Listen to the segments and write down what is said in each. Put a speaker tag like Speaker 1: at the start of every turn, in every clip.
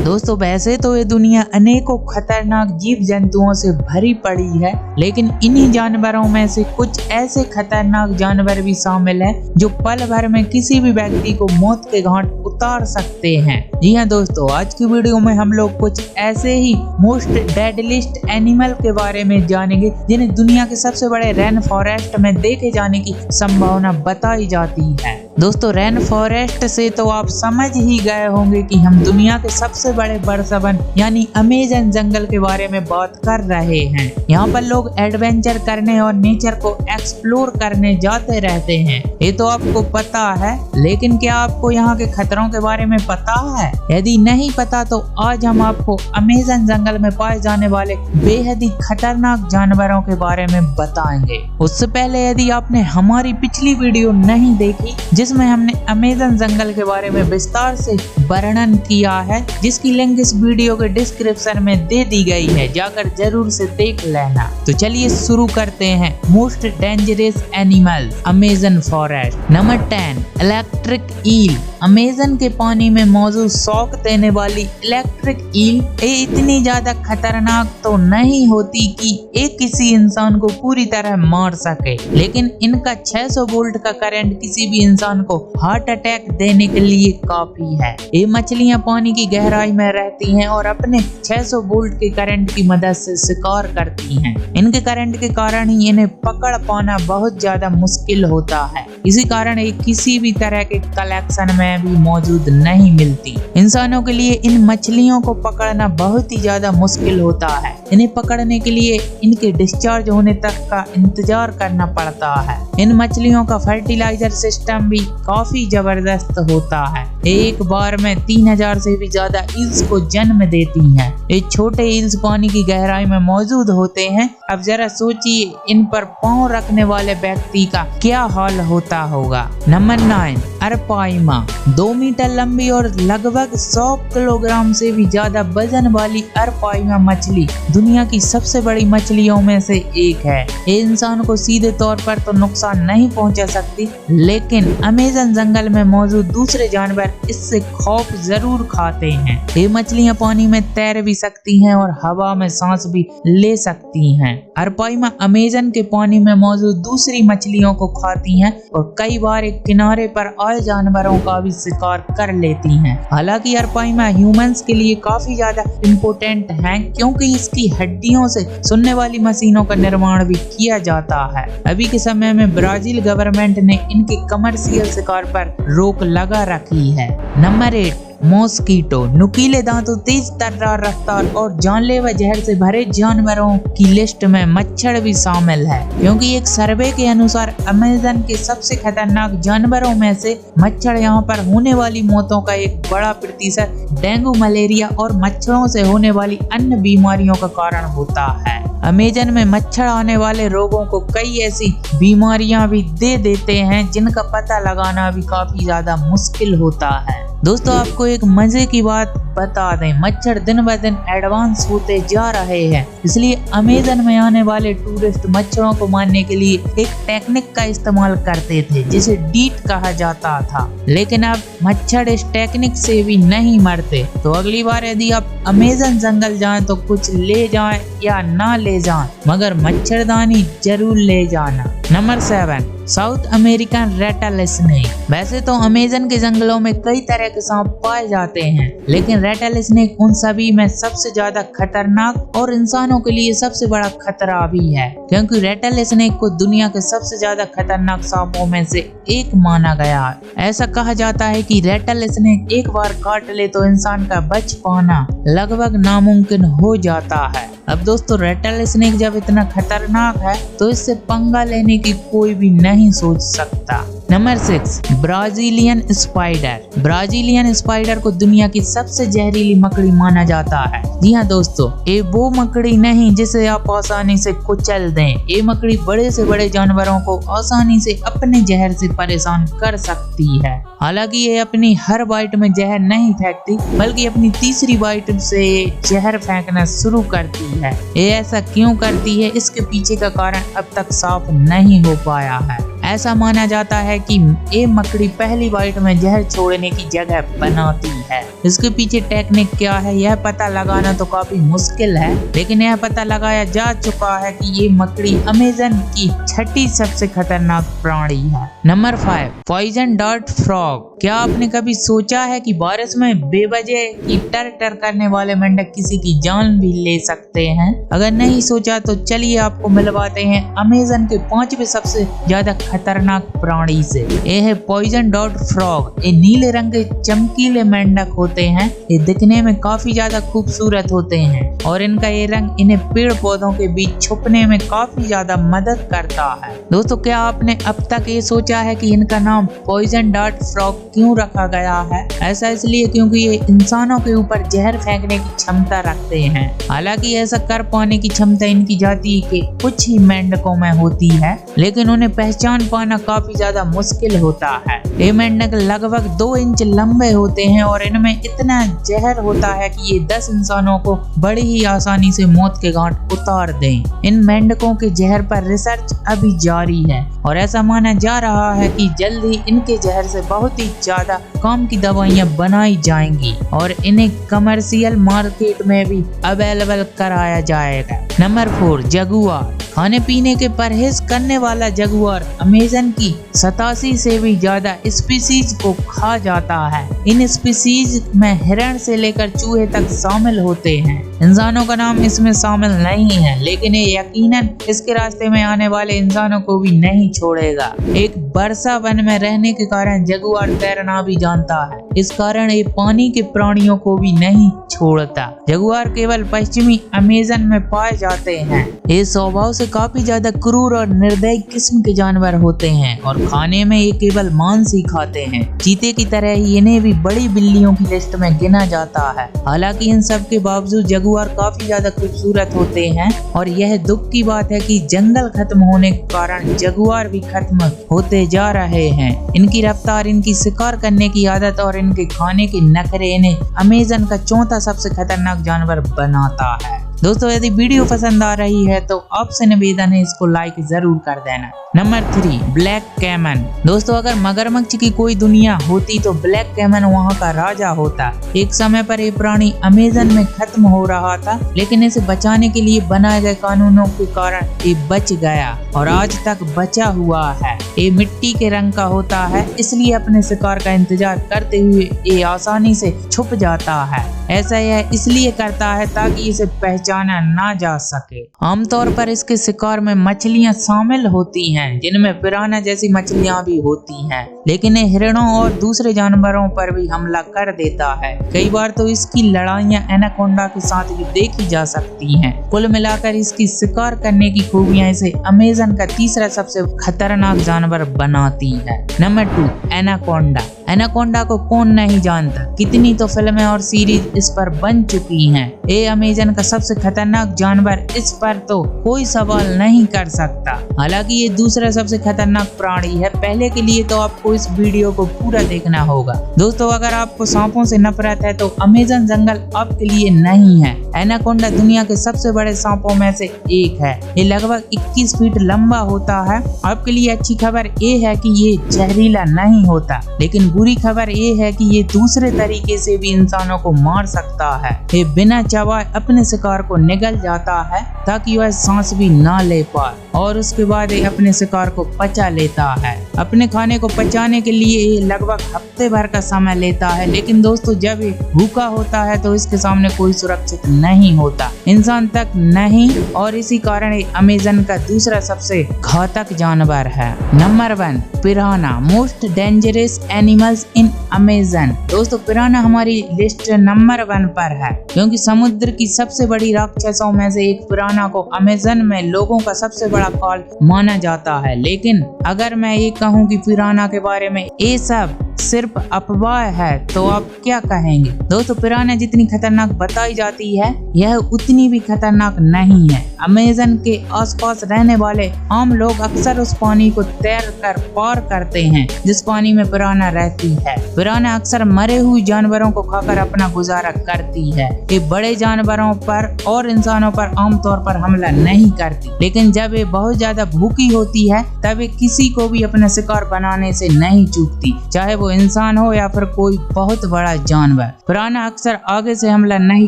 Speaker 1: दोस्तों वैसे तो ये दुनिया अनेकों खतरनाक जीव जंतुओं से भरी पड़ी है, लेकिन इन्हीं जानवरों में से कुछ ऐसे खतरनाक जानवर भी शामिल हैं जो पल भर में किसी भी व्यक्ति को मौत के घाट उतार सकते हैं। जी हाँ दोस्तों, आज की वीडियो में हम लोग कुछ ऐसे ही मोस्ट डेडलिस्ट एनिमल के बारे में जानेंगे जिन्हें दुनिया के सबसे बड़े रेन फॉरेस्ट में देखे जाने की संभावना बताई जाती है। दोस्तों रेन फॉरेस्ट से तो आप समझ ही गए होंगे कि हम दुनिया के सबसे बड़े बरसबन यानी अमेज़न जंगल के बारे में बात कर रहे हैं। यहाँ पर लोग एडवेंचर करने और नेचर को एक्सप्लोर करने जाते रहते हैं, ये तो आपको पता है, लेकिन क्या आपको यहाँ के खतरों के बारे में पता है? यदि नहीं पता तो आज हम आपको अमेज़न जंगल में पाए जाने वाले बेहद ही खतरनाक जानवरों के बारे में बताएंगे। उससे पहले यदि आपने हमारी पिछली वीडियो नहीं देखी जिसमें हमने अमेज़न जंगल के बारे में विस्तार से वर्णन किया है, जिसकी लिंक इस वीडियो के डिस्क्रिप्शन में दे दी गई है, जाकर जरूर से देख लेना। तो चलिए शुरू करते हैं। Most dangerous animal Amazon forest. Number 10 electric eel. Amazon के पानी में मौजूद शौक देने वाली इलेक्ट्रिक ईल ये इतनी ज्यादा खतरनाक तो नहीं होती कि ये किसी इंसान को पूरी तरह मार सके, लेकिन इनका 600 वोल्ट का करंट किसी भी इंसान को हार्ट अटैक देने के लिए काफी है। ये मछलियां पानी की गहराई में रहती हैं और अपने 600 वोल्ट के करंट की मदद से शिकार करती हैं। इनके करंट के कारण ही इन्हें पकड़ पाना बहुत ज्यादा मुश्किल होता है, इसी कारण ये किसी भी तरह के कलेक्शन में भी मौजूद नहीं मिलती। इंसानों के लिए इन मछलियों को पकड़ना बहुत ही ज्यादा मुश्किल होता है। इन्हें पकड़ने के लिए इनके डिस्चार्ज होने तक का इंतजार करना पड़ता है। इन मछलियों का फर्टिलाइजर सिस्टम भी काफी जबरदस्त होता है। एक बार में 3000 से भी ज्यादा ईल्स को जन्म देती हैं। ये छोटे ईल्स पानी की गहराई में मौजूद होते हैं। अब जरा सोचिए इन पर पांव रखने वाले व्यक्ति का क्या हाल होता होगा। नंबर 9 अरपाइमा। 2 मीटर लंबी और लगभग 100 किलोग्राम से भी ज्यादा वजन वाली अरपाइमा मछली दुनिया की सबसे बड़ी मछलियों में से एक है। ये इंसान को सीधे तौर पर तो नुकसान नहीं पहुंचा सकती, लेकिन अमेज़न जंगल में मौजूद दूसरे जानवर इससे खौफ जरूर खाते हैं। ये मछलियां पानी में तैर भी सकती हैं और हवा में सांस भी ले सकती हैं। अरपाइमा अमेज़न के पानी में मौजूद दूसरी मछलियों को खाती हैं और कई बार एक किनारे पर आए जानवरों का भी शिकार कर लेती हैं। हालांकि अरपाइमा ह्यूमंस के लिए काफी ज्यादा इम्पोर्टेंट है, क्योंकि इसकी हड्डियों से सुनने वाली मशीनों का निर्माण भी किया जाता है। अभी के समय में ब्राजील गवर्नमेंट ने इनके कमर्शियल शिकार पर रोक लगा रखी है। Number 8 mosquito. नुकीले दांतों, तेज तर्रार रफ्तार और जानलेवा जहर से भरे जानवरों की लिस्ट में मच्छर भी शामिल है, क्योंकि एक सर्वे के अनुसार अमेज़न के सबसे खतरनाक जानवरों में से मच्छर यहाँ पर होने वाली मौतों का एक बड़ा प्रतिशत डेंगू, मलेरिया और मच्छरों से होने वाली अन्य बीमारियों का कारण होता है। अमेज़न में मच्छर आने वाले रोगों को कई ऐसी बीमारियां भी दे देते हैं जिनका पता लगाना भी काफी ज्यादा मुश्किल होता है। दोस्तों आपको एक मजे की बात बता दें, मच्छर दिन ब दिन एडवांस होते जा रहे हैं, इसलिए अमेज़न में आने वाले टूरिस्ट मच्छरों को मारने के लिए एक टेक्निक का इस्तेमाल करते थे जिसे डीट कहा जाता था, लेकिन अब मच्छर इस टेक्निक से भी नहीं मरते। तो अगली बार यदि आप अमेज़न जंगल जाएं तो कुछ ले जाएं या ना ले जाएं, मगर मच्छरदानी जरूर ले जाना। Number 7 south American Ratle snake. वैसे तो अमेज़न के जंगलों में कई तरह के सांप पाए जाते हैं, लेकिन रेटल स्नेक उन सभी में सबसे ज्यादा खतरनाक और इंसानों के लिए सबसे बड़ा खतरा भी है, क्योंकि रेटल स्नेक को दुनिया के सबसे ज्यादा खतरनाक सांपों में से एक माना गया है। ऐसा कहा जाता है कि रेटल स्नेक एक बार काट ले तो इंसान का बच पाना लगभग नामुमकिन हो जाता है। अब दोस्तों रेटल स्नेक जब इतना खतरनाक है तो इससे पंगा लेने की कोई भी नहीं सोच सकता। Number 6 Brazilian spider. Brazilian spider को दुनिया की सबसे जहरीली मकड़ी माना जाता है। जी हाँ दोस्तों, ये वो मकड़ी नहीं जिसे आप आसानी से कुचल दें। ये मकड़ी बड़े से बड़े जानवरों को आसानी से अपने जहर से परेशान कर सकती है। हालांकि ये अपनी हर बाइट में जहर नहीं फेंकती, बल्कि अपनी तीसरी बाइट से जहर फेंकना शुरू करती है। ये ऐसा क्यों करती है, इसके पीछे का कारण अब तक साफ नहीं हो पाया है। ऐसा माना जाता है कि ये मकड़ी पहली बाइट में जहर छोड़ने की जगह बनाती है। इसके पीछे टेक्निक क्या है यह पता लगाना तो काफी मुश्किल है, लेकिन यह पता लगाया जा चुका है कि ये मकड़ी अमेज़न की छठी सबसे खतरनाक प्राणी है। Number 5, poison dart frog. क्या आपने कभी सोचा है कि बारिश में बेवजह की टर टर करने वाले मेंढक किसी की जान भी ले सकते हैं? अगर नहीं सोचा तो चलिए आपको मिलवाते हैं अमेज़न के 5वें सबसे ज्यादा खतरनाक प्राणी से। ये है पॉइजन डार्ट फ्रॉग। ये नीले रंग के चमकीले मेंढक होते हैं। ये दिखने में काफी ज्यादा खूबसूरत होते हैं और इनका ये रंग इन्हें पेड़ पौधों के बीच छुपने में काफी ज्यादा मदद करता है। दोस्तों, क्या आपने अब तक ये सोचा है कि इनका नाम पॉइजन डार्ट फ्रॉग क्यों रखा गया है? ऐसा इसलिए क्योंकि ये इंसानों के ऊपर जहर फेंकने की क्षमता रखते हैं। हालांकि ऐसा कर पाने की क्षमता इनकी जाति के कुछ ही मेंढकों में होती है, लेकिन उन्हें पहचान पाना काफी ज्यादा मुश्किल होता है। ये मेंढक लगभग 2 इंच लंबे होते हैं और इनमें इतना जहर होता है कि ये 10 इंसानों को बड़ी ही आसानी से मौत के घाट उतार दें। इन मेंढकों के जहर पर रिसर्च अभी जारी है और ऐसा माना जा रहा है कि जल्द ही इनके जहर से बहुत ही ज्यादा काम की दवाइयां बनाई जाएंगी और इन्हें कमर्शियल मार्केट में भी अवेलेबल कराया जाएगा। Number 4, Jaguar. खाने पीने के परहेज करने वाला जगुआर अमेज़न की 87 से भी ज्यादा स्पीसीज को खा जाता है। इन स्पीसीज में हिरण से लेकर चूहे तक शामिल होते हैं। इंसानों का नाम इसमें शामिल नहीं है, लेकिन ये यकीनन इसके रास्ते में आने वाले इंसानों को भी नहीं छोड़ेगा। एक वर्षा वन में रहने के कारण जगुआर तैरना भी जानता है। इस कारण ये पानी के प्राणियों को भी नहीं छोड़ता। जगुआर केवल पश्चिमी अमेज़न में पाए जाते हैं। ये स्वभाव से काफी ज्यादा क्रूर और निर्दयी किस्म के जानवर होते हैं और खाने में ये केवल मांस ही खाते हैं। चीते की तरह ही इन्हें भी बड़ी बिल्लियों की लिस्ट में गिना जाता है। हालांकि इन सब के बावजूद जगुआर काफी ज्यादा खूबसूरत होते हैं और यह दुख की बात है कि जंगल खत्म होने के कारण जगुआर भी खत्म होते जा रहे हैं। इनकी रफ्तार, इनकी शिकार करने की आदत और इनके खाने के नखरे इन्हें अमेज़न का 4था सबसे खतरनाक जानवर बनाता है। दोस्तों, यदि वीडियो पसंद आ रही है तो आपसे निवेदन है इसको लाइक जरूर कर देना। Number 3, black caiman. दोस्तों, अगर मगरमच्छ की कोई दुनिया होती तो ब्लैक कैमन वहाँ का राजा होता। एक समय पर ये प्राणी अमेज़न में खत्म हो रहा था, लेकिन इसे बचाने के लिए बनाए गए कानूनों के कारण ये बच गया और आज तक बचा हुआ है। ये मिट्टी के रंग का होता है, इसलिए अपने शिकार का इंतजार करते हुए ये आसानी से छुप जाता है। ऐसा यह इसलिए करता है ताकि इसे पहचाना ना जा सके। आमतौर पर इसके शिकार में मछलियां शामिल होती हैं, जिनमें पिरान्हा जैसी मछलियां भी होती हैं, लेकिन ये हिरणों और दूसरे जानवरों पर भी हमला कर देता है। कई बार तो इसकी लड़ाइयां एनाकोंडा के साथ भी देखी जा सकती हैं। कुल मिलाकर इसकी शिकार करने की खूबियां इसे अमेज़न का 3रा सबसे खतरनाक जानवर बनाती है। Number 2, anaconda. एनाकोंडा को कौन नहीं जानता, कितनी तो फिल्में और सीरीज इस पर बन चुकी हैं। ये अमेज़न का सबसे खतरनाक जानवर, इस पर तो कोई सवाल नहीं कर सकता। हालांकि ये 2रा सबसे खतरनाक प्राणी है। पहले के लिए तो आपको इस वीडियो को पूरा देखना होगा। दोस्तों, अगर आपको सांपों से नफरत है तो अमेज़न जंगल आपके लिए नहीं है। एनाकोंडा दुनिया के सबसे बड़े सांपों में से एक है। ये लगभग 21 फीट लंबा होता है। आपके लिए अच्छी खबर ये है कि ये जहरीला नहीं होता, लेकिन बुरी खबर ये है कि ये दूसरे तरीके से भी इंसानों को मार सकता है। ये बिना चबाए अपने शिकार को निगल जाता है ताकि वह सांस भी ना ले पाए और उसके बाद ये अपने शिकार को पचा लेता है। अपने खाने को पचाने के लिए ये लगभग हफ्ते भर का समय लेता है, लेकिन दोस्तों, जब ये भूखा होता है तो इसके सामने कोई सुरक्षित नहीं होता, इंसान तक नहीं, और इसी कारण ये अमेज़न का 2रा सबसे घातक जानवर है। Number 1, piranha, most dangerous animals in Amazon. दोस्तों, पिरान्हा हमारी लिस्ट नंबर 1 पर है, क्योंकि समुद्र की सबसे बड़ी राक्षसों में से एक पिरान्हा को अमेज़न में लोगों का सबसे बड़ा काल माना जाता है। लेकिन अगर मैं ये कहूँ कि पिरान्हा के बारे में ये सब सिर्फ अफवाह है तो आप क्या कहेंगे? दोस्तों पिरान्हा जितनी खतरनाक बताई जाती है यह उतनी भी खतरनाक नहीं है। अमेज़न के आसपास रहने वाले आम लोग अक्सर उस पानी को तैर कर पार करते हैं जिस पानी में पिरान्हा रहती है। पिरान्हा अक्सर मरे हुए जानवरों को खाकर अपना गुजारा करती है। ये बड़े जानवरों पर और इंसानों पर आमतौर पर हमला नहीं करती, लेकिन जब ये बहुत ज्यादा भूखी होती है तब ये किसी को भी अपना शिकार बनाने से नहीं चूकती, चाहे वो इंसान हो या फिर कोई बहुत बड़ा जानवर। पिरान्हा अक्सर आगे से हमला नहीं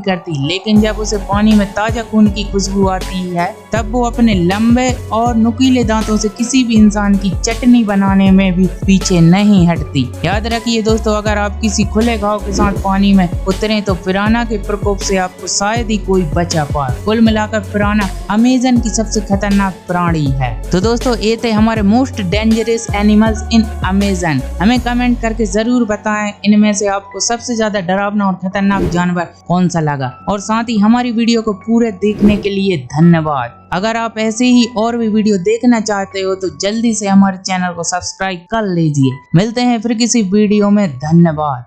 Speaker 1: करती, लेकिन जब उसे पानी में ताजा खून की खुशबू आती है तब वो अपने लंबे और नुकीले दांतों से किसी भी इंसान की चटनी बनाने में भी पीछे नहीं हटती। याद रखिए दोस्तों, अगर आप किसी खुले घाव के साथ पानी में उतरे तो पिरान्हा के प्रकोप से आपको शायद ही कोई बचा पाए। कुल मिलाकर पिरान्हा अमेज़न की सबसे खतरनाक प्राणी है। तो दोस्तों ये थे हमारे most dangerous animals in Amazon. हमें कमेंट करके जरूर बताएं इनमें से आपको सबसे ज्यादा डरावना और खतरनाक जानवर कौन सा लगा, और साथ ही हमारी वीडियो को पूरे देखने के लिए धन्यवाद। अगर आप ऐसे ही और भी वीडियो देखना चाहते हो तो जल्दी से हमारे चैनल को सब्सक्राइब कर लीजिए। मिलते हैं फिर किसी वीडियो में। धन्यवाद।